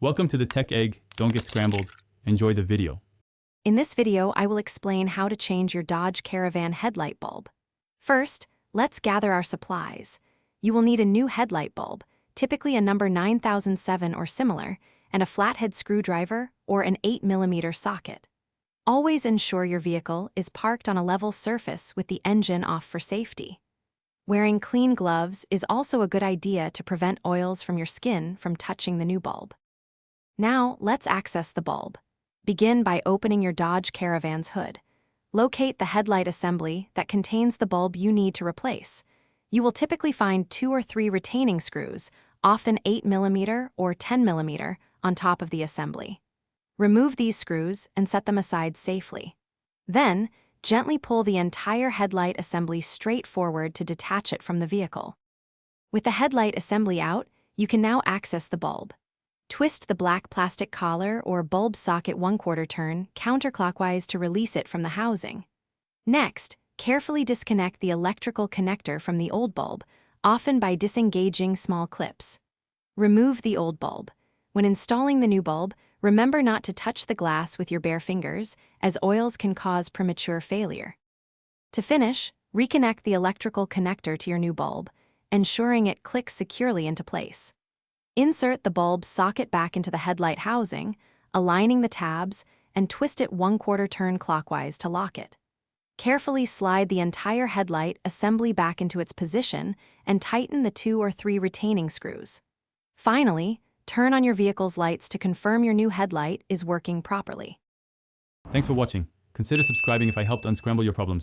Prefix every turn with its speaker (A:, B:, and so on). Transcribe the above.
A: Welcome to the Tech Egg. Don't get scrambled. Enjoy the video.
B: In this video, I will explain how to change your Dodge Caravan headlight bulb. First, let's gather our supplies. You will need a new headlight bulb, typically a number 9007 or similar, and a flathead screwdriver or an 8mm socket. Always ensure your vehicle is parked on a level surface with the engine off for safety. Wearing clean gloves is also a good idea to prevent oils from your skin from touching the new bulb. Now, let's access the bulb. Begin by opening your Dodge Caravan's hood. Locate the headlight assembly that contains the bulb you need to replace. You will typically find 2 or 3 retaining screws, often 8mm or 10mm, on top of the assembly. Remove these screws and set them aside safely. Then, gently pull the entire headlight assembly straight forward to detach it from the vehicle. With the headlight assembly out, you can now access the bulb. Twist the black plastic collar or bulb socket 1/4 turn counterclockwise to release it from the housing. Next, carefully disconnect the electrical connector from the old bulb, often by disengaging small clips. Remove the old bulb. When installing the new bulb, remember not to touch the glass with your bare fingers, as oils can cause premature failure. To finish, reconnect the electrical connector to your new bulb, ensuring it clicks securely into place. Insert the bulb socket back into the headlight housing, aligning the tabs, and twist it 1/4 turn clockwise to lock it. Carefully slide the entire headlight assembly back into its position and tighten the 2 or 3 retaining screws. Finally, turn on your vehicle's lights to confirm your new headlight is working properly.
A: Thanks for watching. Consider subscribing if I helped unscramble your problems.